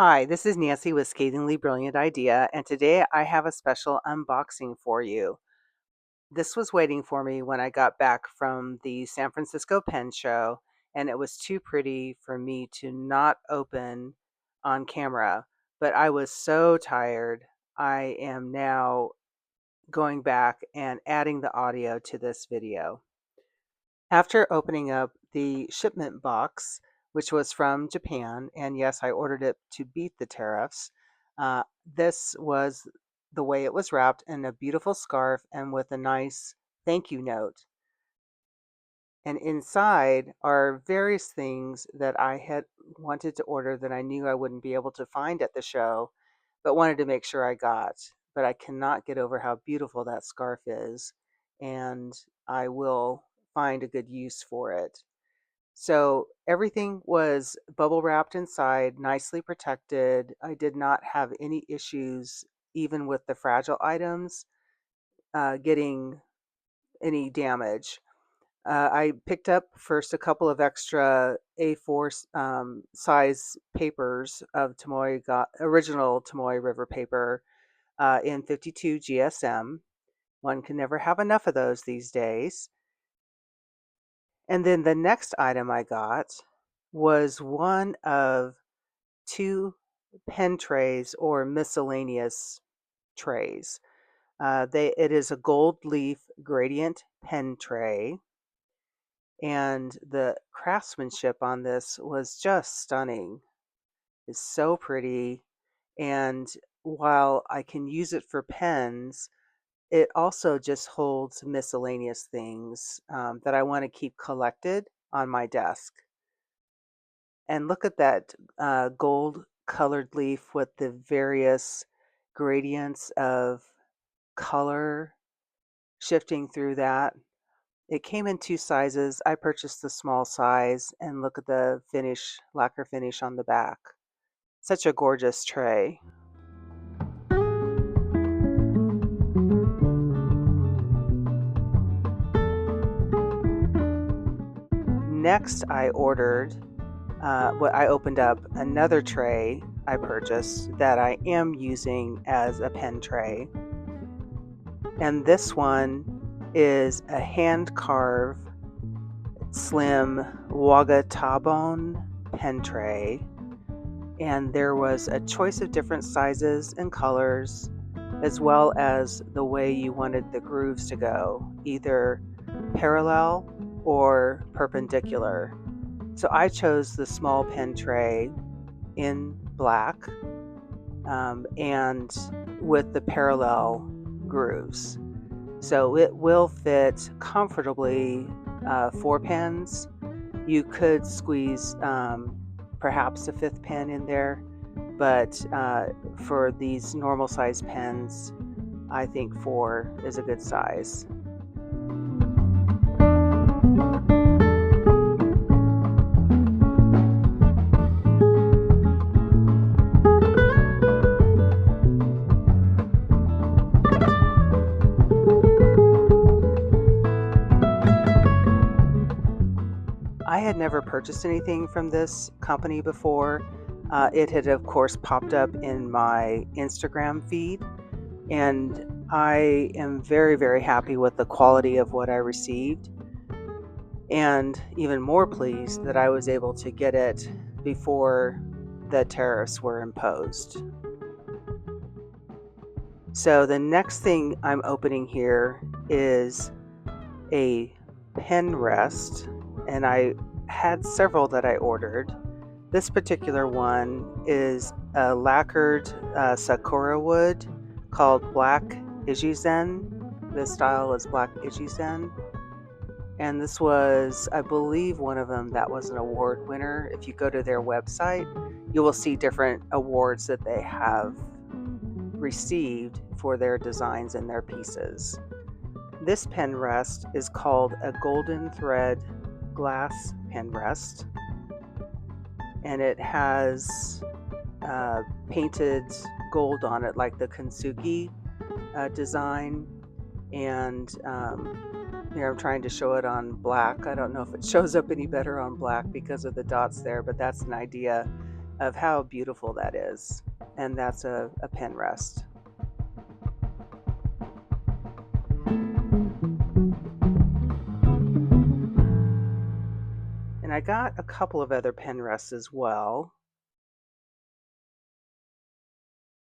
Hi, this is Nancy with Scathingly Brilliant Idea, and today I have a special unboxing for you. This was waiting for me when I got back from the San Francisco Pen Show, and it was too pretty for me to not open on camera. But I was so tired, I am now going back and adding the audio to this video. After opening up the shipment box, which was from Japan, and yes, I ordered it to beat the tariffs, this was the way it was wrapped in a beautiful scarf and with a nice thank you note. And inside are various things that I had wanted to order that I knew I wouldn't be able to find at the show, but wanted to make sure I got. But I cannot get over how beautiful that scarf is, and I will find a good use for it. So everything was bubble wrapped inside, nicely protected. I did not have any issues, even with the fragile items, getting any damage. I picked up first a couple of extra A4 size papers of original Tomoe River paper in 52 GSM. One can never have enough of those these days. And then the next item I got was one of two pen trays or miscellaneous trays. It is a gold leaf gradient pen tray, and the craftsmanship on this was just stunning. It's so pretty, and while I can use it for pens, it also just holds miscellaneous things that I want to keep collected on my desk. And look at that gold colored leaf with the various gradients of color shifting through that. It came in two sizes. I purchased the small size, and look at the lacquer finish on the back. Such a gorgeous tray. Next, I opened up another tray I purchased that I am using as a pen tray. And this one is a hand-carved slim Waga Tabon pen tray. And there was a choice of different sizes and colors, as well as the way you wanted the grooves to go, either parallel or perpendicular. So I chose the small pen tray in black and with the parallel grooves. So it will fit comfortably 4 pens. You could squeeze perhaps a 5th pen in there, but for these normal size pens, I think 4 is a good size. I had never purchased anything from this company before. It had, of course, popped up in my Instagram feed, and I am very, very happy with the quality of what I received, and even more pleased that I was able to get it before the tariffs were imposed. So the next thing I'm opening here is a pen rest, and I had several that I ordered. This particular one is a lacquered sakura wood called Black Ijizen. The style is Black Ijizen. And this was, I believe, one of them that was an award winner. If you go to their website, you will see different awards that they have received for their designs and their pieces. This pen rest is called a golden thread glass pen rest, and it has painted gold on it like the Kintsugi design, and here I'm trying to show it on black. I don't know if it shows up any better on black because of the dots there, but that's an idea. of how beautiful that is. And that's a pen rest. And I got a couple of other pen rests as well.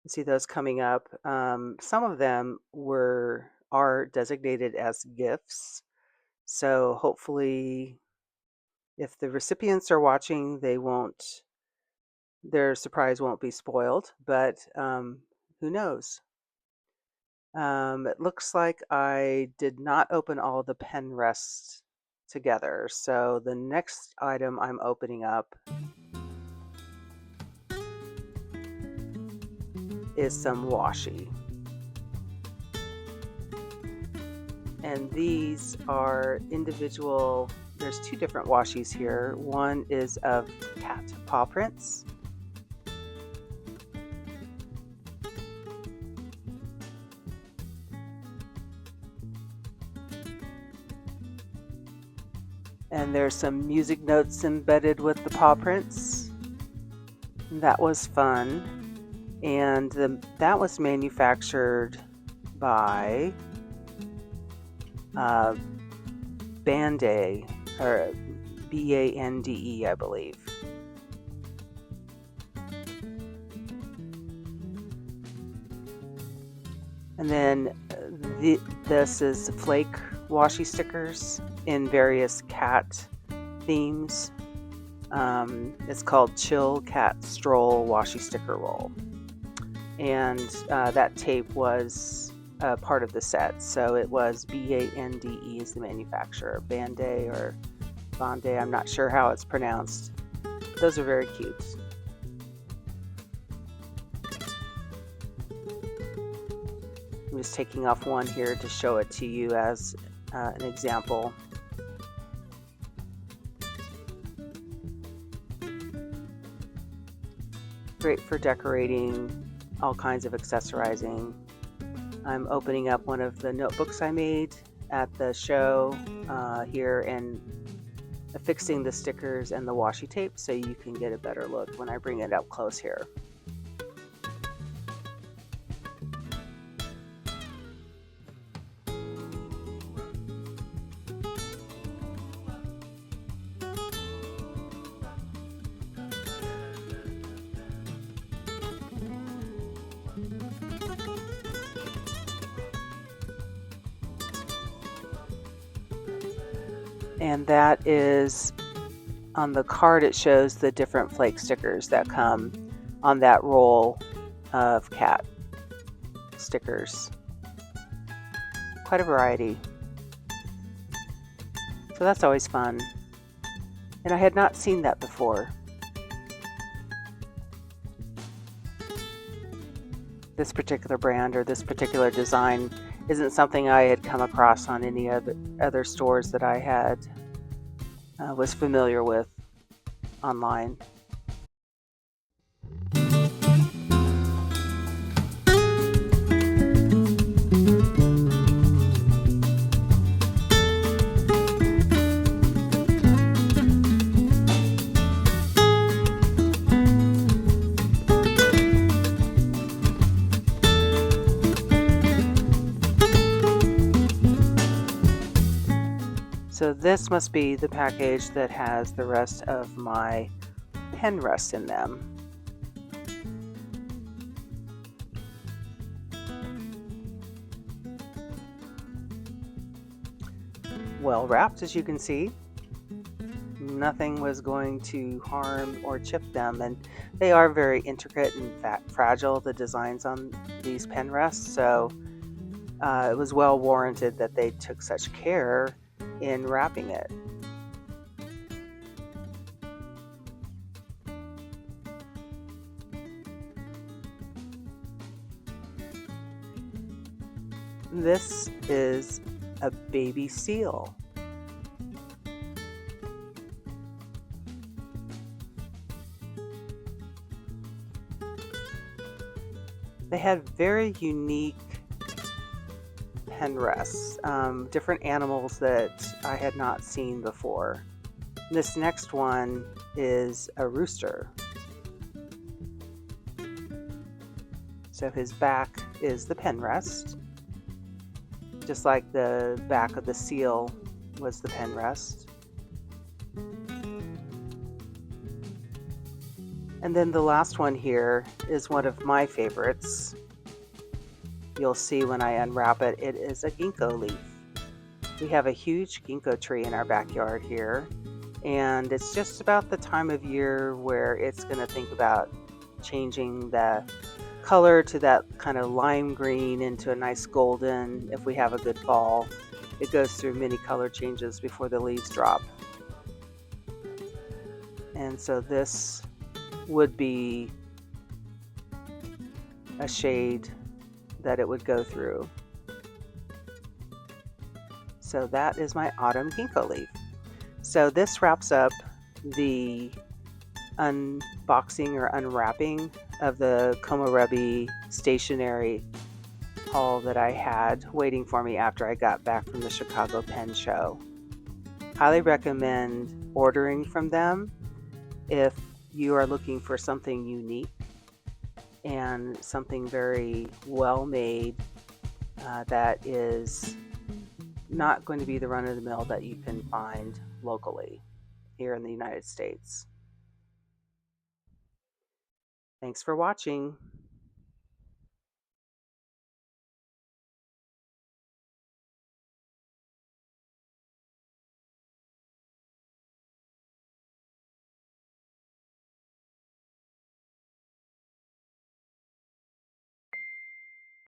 You see those coming up. Some of them are designated as gifts. So hopefully, if the recipients are watching, their surprise won't be spoiled, but who knows? It looks like I did not open all the pen rests together. So the next item I'm opening up is some washi. And these are individual, there's two different washis here. One is of cat paw prints. And there's some music notes embedded with the paw prints. That was fun. And that was manufactured by Bande, or Bande, I believe. And then this is flake washi stickers in various cat themes. It's called Chill Cat Stroll Washi Sticker Roll. And that tape was part of the set. So it was Bande is the manufacturer. Bande or Bande, I'm not sure how it's pronounced. Those are very cute. I'm just taking off one here to show it to you as an example. Great for decorating, all kinds of accessorizing. I'm opening up one of the notebooks I made at the show here and affixing the stickers and the washi tape so you can get a better look when I bring it up close here. And that is on the card. It shows the different flake stickers that come on that roll of cat stickers. Quite a variety. So that's always fun. And I had not seen that before. This particular brand or this particular design isn't something I had come across on any other stores that I had was familiar with online. So this must be the package that has the rest of my pen rests in them. Well wrapped, as you can see. Nothing was going to harm or chip them, and they are very intricate and fragile, the designs on these pen rests, so it was well warranted that they took such care in wrapping it. This is a baby seal. They had very unique pen rests, different animals that I had not seen before. This next one is a rooster. So his back is the pen rest, just like the back of the seal was the pen rest. And then the last one here is one of my favorites. You'll see when I unwrap it, it is a ginkgo leaf. We have a huge ginkgo tree in our backyard here, and it's just about the time of year where it's going to think about changing the color to that kind of lime green into a nice golden if we have a good fall. It goes through many color changes before the leaves drop. And so this would be a shade that it would go through. So that is my autumn ginkgo leaf. So this wraps up the unboxing or unwrapping of the Komorebi Stationery haul that I had waiting for me after I got back from the Chicago Pen Show. Highly recommend ordering from them if you are looking for something unique and something very well made that is not going to be the run-of-the-mill that you can find locally here in the United States. Thanks for watching.